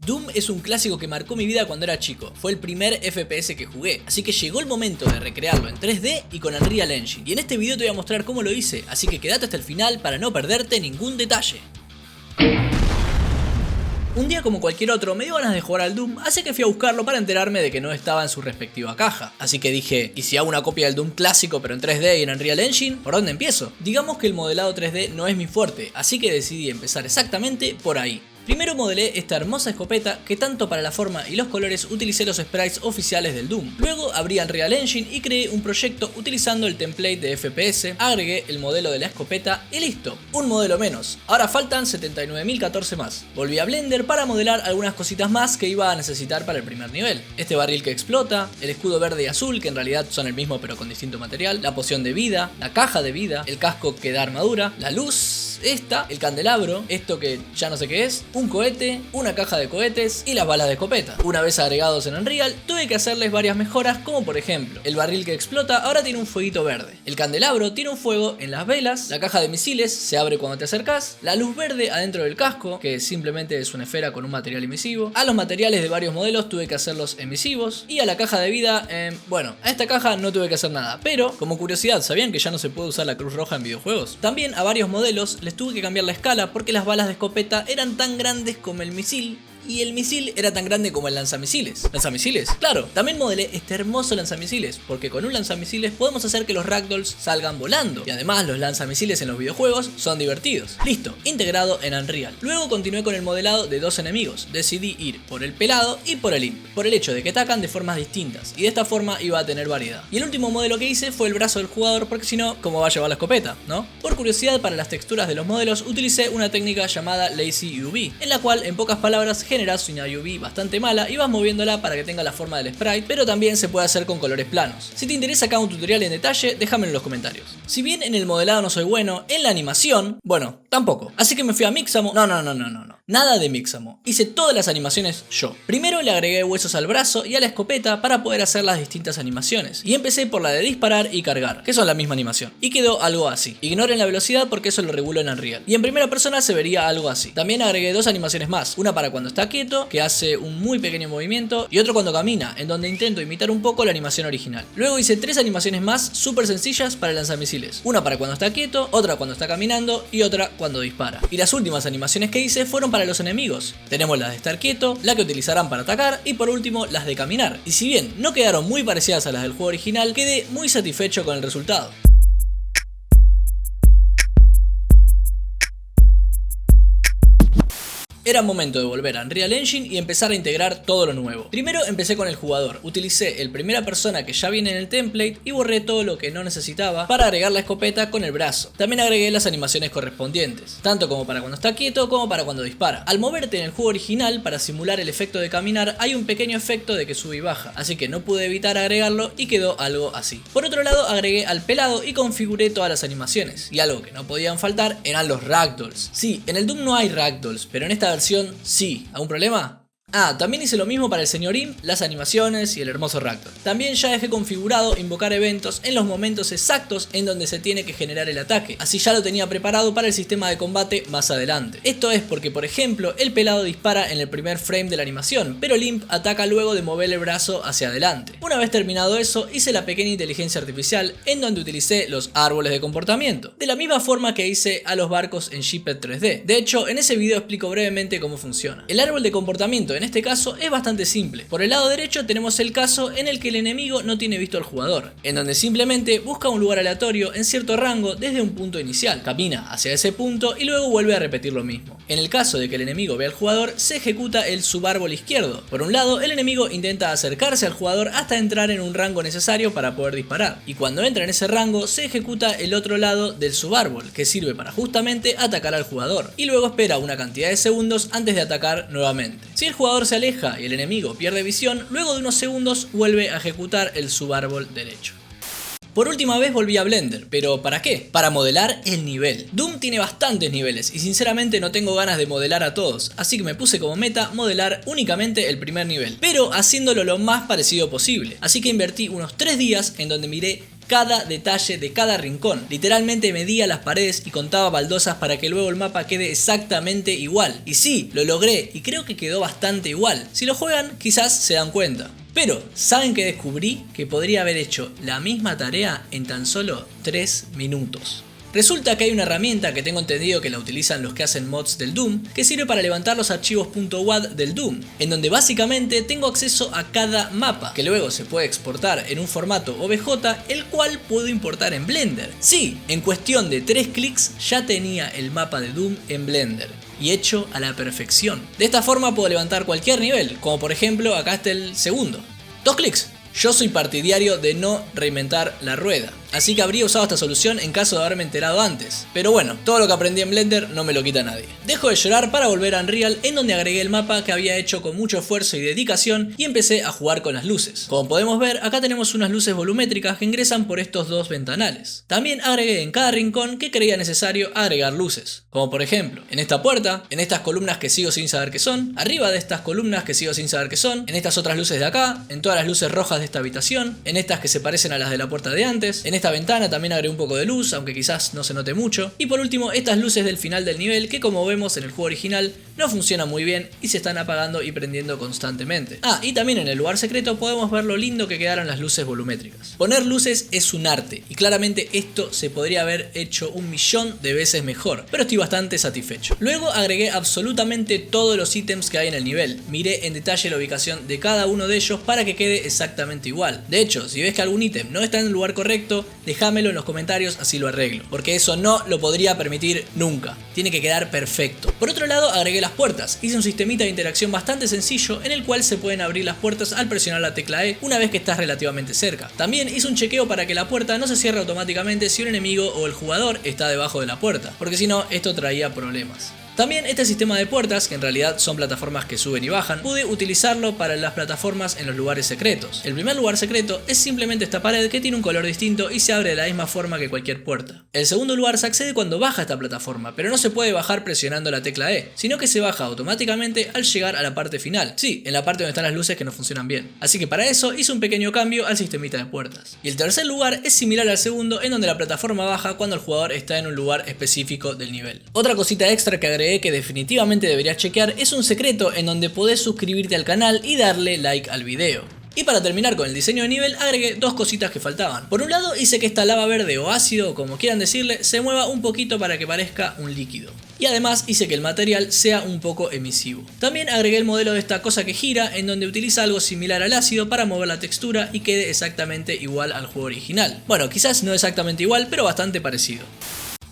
Doom es un clásico que marcó mi vida cuando era chico, fue el primer FPS que jugué, así que llegó el momento de recrearlo en 3D y con Unreal Engine. Y en este video te voy a mostrar cómo lo hice, así que quédate hasta el final para no perderte ningún detalle. Un día como cualquier otro me dio ganas de jugar al Doom, así que fui a buscarlo para enterarme de que no estaba en su respectiva caja. Así que dije, ¿y si hago una copia del Doom clásico pero en 3D y en Unreal Engine? ¿Por dónde empiezo? Digamos que el modelado 3D no es mi fuerte, así que decidí empezar exactamente por ahí. Primero modelé esta hermosa escopeta que tanto para la forma y los colores utilicé los sprites oficiales del Doom. Luego abrí Unreal Engine y creé un proyecto utilizando el template de FPS, agregué el modelo de la escopeta y listo, un modelo menos. Ahora faltan 79.014 más. Volví a Blender para modelar algunas cositas más que iba a necesitar para el primer nivel. Este barril que explota, el escudo verde y azul que en realidad son el mismo pero con distinto material, la poción de vida, la caja de vida, el casco que da armadura, la luz, el candelabro, esto que ya no sé qué es, un cohete, una caja de cohetes y las balas de escopeta. Una vez agregados en Unreal, tuve que hacerles varias mejoras, como por ejemplo, el barril que explota ahora tiene un fueguito verde, el candelabro tiene un fuego en las velas, la caja de misiles se abre cuando te acercas, la luz verde adentro del casco, que simplemente es una esfera con un material emisivo, a los materiales de varios modelos tuve que hacerlos emisivos, y a la caja de vida, bueno, a esta caja no tuve que hacer nada, pero como curiosidad, ¿sabían que ya no se puede usar la cruz roja en videojuegos? También a varios modelos les tuve que cambiar la escala porque las balas de escopeta eran tan grandes como el misil y el misil era tan grande como el lanzamisiles. ¿Lanzamisiles? Claro, también modelé este hermoso lanzamisiles porque con un lanzamisiles podemos hacer que los ragdolls salgan volando y además los lanzamisiles en los videojuegos son divertidos. Listo, integrado en Unreal. Luego continué con el modelado de dos enemigos. Decidí ir por el pelado y por el imp, por el hecho de que atacan de formas distintas y de esta forma iba a tener variedad. Y el último modelo que hice fue el brazo del jugador porque si no, ¿cómo va a llevar la escopeta? ¿No? Por curiosidad, para las texturas de los modelos utilicé una técnica llamada Lazy UV, en la cual en pocas palabras generas una UV bastante mala y vas moviéndola para que tenga la forma del sprite, pero también se puede hacer con colores planos. Si te interesa acá un tutorial en detalle, déjamelo en los comentarios. Si bien en el modelado no soy bueno, en la animación, bueno, tampoco. Así que me fui a Mixamo. No. Nada de Mixamo. Hice todas las animaciones yo. Primero le agregué huesos al brazo y a la escopeta para poder hacer las distintas animaciones. Y empecé por la de disparar y cargar, que son la misma animación. Y quedó algo así. Ignoren la velocidad porque eso lo regulo en Unreal. Y en primera persona se vería algo así. También agregué dos animaciones más. Una para cuando está quieto, que hace un muy pequeño movimiento, y otro cuando camina, en donde intento imitar un poco la animación original. Luego hice tres animaciones más súper sencillas para el lanzamisiles. Una para cuando está quieto, otra cuando está caminando y otra cuando dispara. Y las últimas animaciones que hice fueron para los enemigos. Tenemos las de estar quieto, la que utilizarán para atacar y por último las de caminar. Y si bien no quedaron muy parecidas a las del juego original, quedé muy satisfecho con el resultado. Era momento de volver a Unreal Engine y empezar a integrar todo lo nuevo. Primero empecé con el jugador, utilicé el primera persona que ya viene en el template y borré todo lo que no necesitaba para agregar la escopeta con el brazo. También agregué las animaciones correspondientes, tanto como para cuando está quieto como para cuando dispara. Al moverte en el juego original para simular el efecto de caminar hay un pequeño efecto de que sube y baja, así que no pude evitar agregarlo y quedó algo así. Por otro lado agregué al pelado y configuré todas las animaciones, y algo que no podían faltar eran los ragdolls. Sí, en el Doom no hay ragdolls, pero en esta versión sí. ¿Algún problema? También hice lo mismo para el señor Imp, las animaciones y el hermoso Ragdoll. También ya dejé configurado invocar eventos en los momentos exactos en donde se tiene que generar el ataque, así ya lo tenía preparado para el sistema de combate más adelante. Esto es porque, por ejemplo, el pelado dispara en el primer frame de la animación, pero el Imp ataca luego de mover el brazo hacia adelante. Una vez terminado eso, hice la pequeña inteligencia artificial en donde utilicé los árboles de comportamiento, de la misma forma que hice a los barcos en Shiped 3D. De hecho, en ese video explico brevemente cómo funciona. El árbol de comportamiento en este caso es bastante simple. Por el lado derecho tenemos el caso en el que el enemigo no tiene visto al jugador, en donde simplemente busca un lugar aleatorio en cierto rango desde un punto inicial, camina hacia ese punto y luego vuelve a repetir lo mismo. En el caso de que el enemigo vea al jugador, se ejecuta el subárbol izquierdo. Por un lado, el enemigo intenta acercarse al jugador hasta entrar en un rango necesario para poder disparar, y cuando entra en ese rango se ejecuta el otro lado del subárbol, que sirve para justamente atacar al jugador, y luego espera una cantidad de segundos antes de atacar nuevamente. Si el jugador se aleja y el enemigo pierde visión, luego de unos segundos vuelve a ejecutar el subárbol derecho. Por última vez volví a Blender, pero ¿para qué? Para modelar el nivel. Doom tiene bastantes niveles y sinceramente no tengo ganas de modelar a todos, así que me puse como meta modelar únicamente el primer nivel, pero haciéndolo lo más parecido posible. Así que invertí unos 3 días en donde miré cada detalle de cada rincón. Literalmente medía las paredes y contaba baldosas para que luego el mapa quede exactamente igual. Y sí, lo logré y creo que quedó bastante igual. Si lo juegan, quizás se dan cuenta. Pero, ¿saben qué descubrí? Que podría haber hecho la misma tarea en tan solo 3 minutos. Resulta que hay una herramienta que tengo entendido que la utilizan los que hacen mods del Doom, que sirve para levantar los archivos .wad del Doom, en donde básicamente tengo acceso a cada mapa, que luego se puede exportar en un formato OBJ, el cual puedo importar en Blender. Sí, en cuestión de 3 clics ya tenía el mapa de Doom en Blender. Y hecho a la perfección. De esta forma puedo levantar cualquier nivel, como por ejemplo acá está el segundo. 2 clics. Yo soy partidario de no reinventar la rueda, así que habría usado esta solución en caso de haberme enterado antes. Pero bueno, todo lo que aprendí en Blender no me lo quita nadie. Dejo de llorar para volver a Unreal, en donde agregué el mapa que había hecho con mucho esfuerzo y dedicación y empecé a jugar con las luces. Como podemos ver, acá tenemos unas luces volumétricas que ingresan por estos dos ventanales. También agregué en cada rincón que creía necesario agregar luces, como por ejemplo, en esta puerta, en estas columnas que sigo sin saber qué son, arriba de estas columnas que sigo sin saber qué son, en estas otras luces de acá, en todas las luces rojas de esta habitación, en estas que se parecen a las de la puerta de antes, en esta ventana también agregué un poco de luz, aunque quizás no se note mucho, y por último estas luces del final del nivel que, como vemos en el juego original, no funcionan muy bien y se están apagando y prendiendo constantemente. Ah, y también en el lugar secreto podemos ver lo lindo que quedaron las luces volumétricas. Poner luces es un arte y claramente esto se podría haber hecho 1.000.000 de veces mejor, pero estoy bastante satisfecho. Luego agregué absolutamente todos los ítems que hay en el nivel, miré en detalle la ubicación de cada uno de ellos para que quede exactamente igual. De hecho, si ves que algún ítem no está en el lugar correcto, déjamelo en los comentarios, así lo arreglo, porque eso no lo podría permitir nunca. Tiene que quedar perfecto. Por otro lado, agregué las puertas. Hice un sistemita de interacción bastante sencillo en el cual se pueden abrir las puertas al presionar la tecla E una vez que estás relativamente cerca. También hice un chequeo para que la puerta no se cierre automáticamente si un enemigo o el jugador está debajo de la puerta, porque si no, esto traía problemas. También este sistema de puertas, que en realidad son plataformas que suben y bajan, pude utilizarlo para las plataformas en los lugares secretos. El primer lugar secreto es simplemente esta pared que tiene un color distinto y se abre de la misma forma que cualquier puerta. El segundo lugar se accede cuando baja esta plataforma, pero no se puede bajar presionando la tecla E, sino que se baja automáticamente al llegar a la parte final. Sí, en la parte donde están las luces que no funcionan bien. Así que para eso hice un pequeño cambio al sistemita de puertas. Y el tercer lugar es similar al segundo, en donde la plataforma baja cuando el jugador está en un lugar específico del nivel. Otra cosita extra que agregué que definitivamente deberías chequear es un secreto en donde podés suscribirte al canal y darle like al video. Y para terminar con el diseño de nivel agregué dos cositas que faltaban. Por un lado hice que esta lava verde o ácido, o como quieran decirle, se mueva un poquito para que parezca un líquido. Y además hice que el material sea un poco emisivo. También agregué el modelo de esta cosa que gira, en donde utiliza algo similar al ácido para mover la textura y quede exactamente igual al juego original. Bueno, quizás no exactamente igual, pero bastante parecido.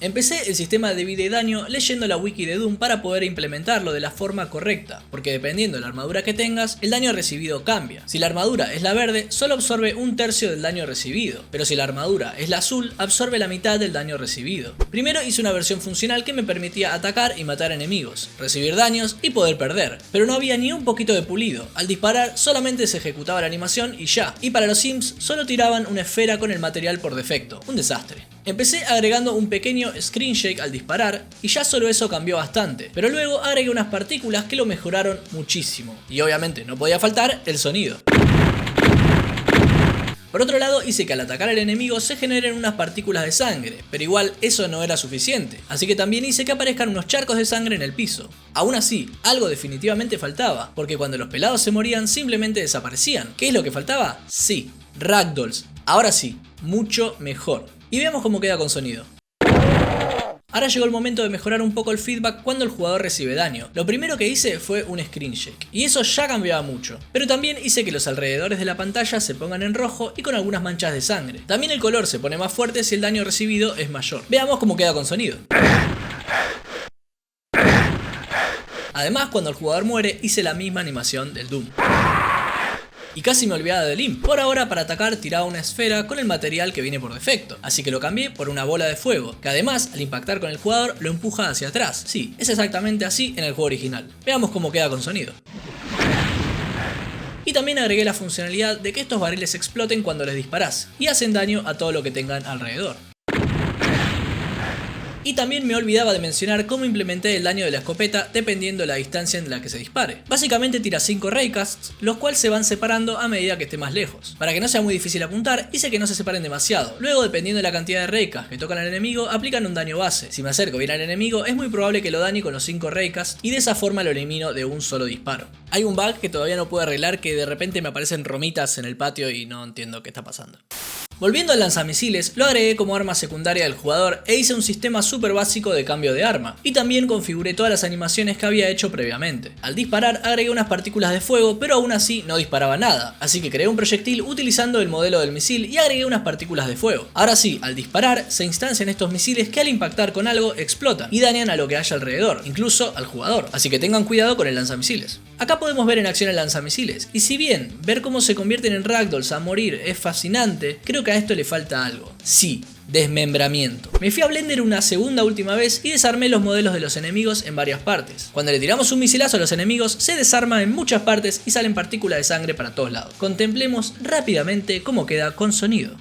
Empecé el sistema de vida y daño leyendo la wiki de Doom para poder implementarlo de la forma correcta, porque dependiendo de la armadura que tengas, el daño recibido cambia. Si la armadura es la verde, solo absorbe 1/3 del daño recibido, pero si la armadura es la azul, absorbe la mitad del daño recibido. Primero hice una versión funcional que me permitía atacar y matar enemigos, recibir daños y poder perder, pero no había ni un poquito de pulido. Al disparar solamente se ejecutaba la animación y ya, y para los sims solo tiraban una esfera con el material por defecto, un desastre. Empecé agregando un pequeño screen shake al disparar y ya solo eso cambió bastante, pero luego agregué unas partículas que lo mejoraron muchísimo y obviamente no podía faltar el sonido. Por otro lado hice que al atacar al enemigo se generen unas partículas de sangre, pero igual eso no era suficiente, así que también hice que aparezcan unos charcos de sangre en el piso. Aún así, algo definitivamente faltaba, porque cuando los pelados se morían simplemente desaparecían. ¿Qué es lo que faltaba? Sí, ragdolls. Ahora sí, mucho mejor. Y veamos cómo queda con sonido. Ahora llegó el momento de mejorar un poco el feedback cuando el jugador recibe daño. Lo primero que hice fue un screen shake, y eso ya cambiaba mucho. Pero también hice que los alrededores de la pantalla se pongan en rojo y con algunas manchas de sangre. También el color se pone más fuerte si el daño recibido es mayor. Veamos cómo queda con sonido. Además, cuando el jugador muere, hice la misma animación del Doom. Y casi me olvidaba del imp. Por ahora, para atacar tiraba una esfera con el material que viene por defecto, así que lo cambié por una bola de fuego, que además al impactar con el jugador lo empuja hacia atrás. Sí, es exactamente así en el juego original. Veamos cómo queda con sonido. Y también agregué la funcionalidad de que estos barriles exploten cuando les disparás y hacen daño a todo lo que tengan alrededor. Y también me olvidaba de mencionar cómo implementé el daño de la escopeta dependiendo de la distancia en la que se dispare. Básicamente tira 5 raycasts, los cuales se van separando a medida que esté más lejos. Para que no sea muy difícil apuntar, hice que no se separen demasiado. Luego, dependiendo de la cantidad de raycasts que tocan al enemigo, aplican un daño base. Si me acerco bien al enemigo, es muy probable que lo dañe con los 5 raycasts y de esa forma lo elimino de un solo disparo. Hay un bug que todavía no puedo arreglar, que de repente me aparecen romitas en el patio y no entiendo qué está pasando. Volviendo al lanzamisiles, lo agregué como arma secundaria del jugador e hice un sistema súper básico de cambio de arma. Y también configuré todas las animaciones que había hecho previamente. Al disparar agregué unas partículas de fuego, pero aún así no disparaba nada. Así que creé un proyectil utilizando el modelo del misil y agregué unas partículas de fuego. Ahora sí, al disparar se instancian estos misiles que al impactar con algo explotan y dañan a lo que haya alrededor, incluso al jugador. Así que tengan cuidado con el lanzamisiles. Acá podemos ver en acción el lanzamisiles, y si bien ver cómo se convierten en ragdolls a morir es fascinante, creo que a esto le falta algo. Sí, desmembramiento. Me fui a Blender una última vez y desarmé los modelos de los enemigos en varias partes. Cuando le tiramos un misilazo a los enemigos, se desarma en muchas partes y salen partículas de sangre para todos lados. Contemplemos rápidamente cómo queda con sonido.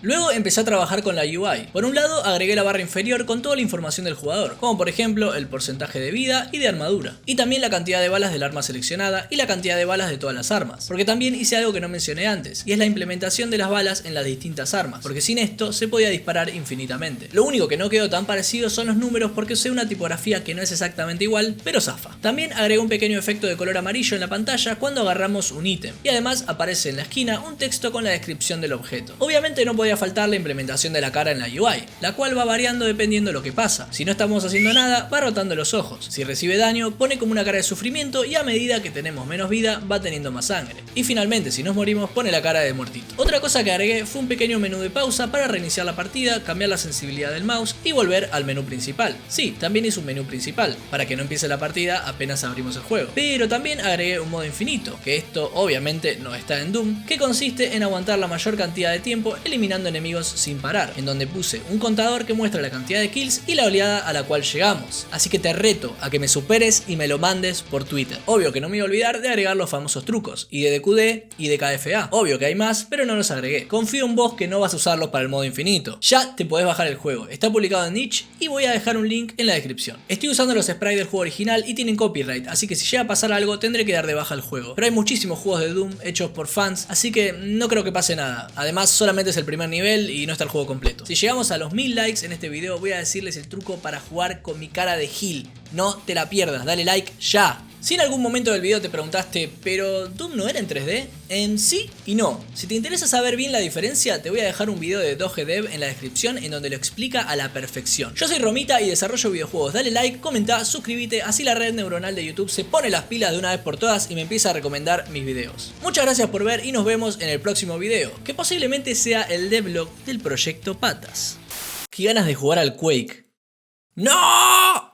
Luego empecé a trabajar con la UI. Por un lado agregué la barra inferior con toda la información del jugador, como por ejemplo el porcentaje de vida y de armadura, y también la cantidad de balas del arma seleccionada y la cantidad de balas de todas las armas, porque también hice algo que no mencioné antes, y es la implementación de las balas en las distintas armas, porque sin esto se podía disparar infinitamente. Lo único que no quedó tan parecido son los números, porque usé una tipografía que no es exactamente igual, pero zafa. También agregué un pequeño efecto de color amarillo en la pantalla cuando agarramos un ítem, y además aparece en la esquina un texto con la descripción del objeto. Obviamente no podía faltar la implementación de la cara en la UI, la cual va variando dependiendo de lo que pasa. Si no estamos haciendo nada, va rotando los ojos. Si recibe daño, pone como una cara de sufrimiento y a medida que tenemos menos vida, va teniendo más sangre. Y finalmente, si nos morimos, pone la cara de muertito. Otra cosa que agregué fue un pequeño menú de pausa para reiniciar la partida, cambiar la sensibilidad del mouse y volver al menú principal. Sí, también hice un menú principal, para que no empiece la partida apenas abrimos el juego. Pero también agregué un modo infinito, que esto obviamente no está en Doom, que consiste en aguantar la mayor cantidad de tiempo eliminando enemigos sin parar, en donde puse un contador que muestra la cantidad de kills y la oleada a la cual llegamos. Así que te reto a que me superes y me lo mandes por Twitter. Obvio que no me iba a olvidar de agregar los famosos trucos, y de DQD y de KFA. Obvio que hay más, pero no los agregué. Confío en vos que no vas a usarlos para el modo infinito. Ya te podés bajar el juego, está publicado en Itch y voy a dejar un link en la descripción. Estoy usando los sprites del juego original y tienen copyright, así que si llega a pasar algo tendré que dar de baja el juego. Pero hay muchísimos juegos de Doom hechos por fans, así que no creo que pase nada. Además solamente es el primer nivel y no está el juego completo. Si llegamos a los 1000 likes en este video, voy a decirles el truco para jugar con mi cara de Gil. No te la pierdas, dale like ya. Si en algún momento del video te preguntaste, ¿pero Doom no era en 3D? En sí y no. Si te interesa saber bien la diferencia, te voy a dejar un video de DogeDev en la descripción en donde lo explica a la perfección. Yo soy Romita y desarrollo videojuegos. Dale like, comenta, suscríbete, así la red neuronal de YouTube se pone las pilas de una vez por todas y me empieza a recomendar mis videos. Muchas gracias por ver y nos vemos en el próximo video, que posiblemente sea el devlog del proyecto Patas. Qué ganas de jugar al Quake. ¡No!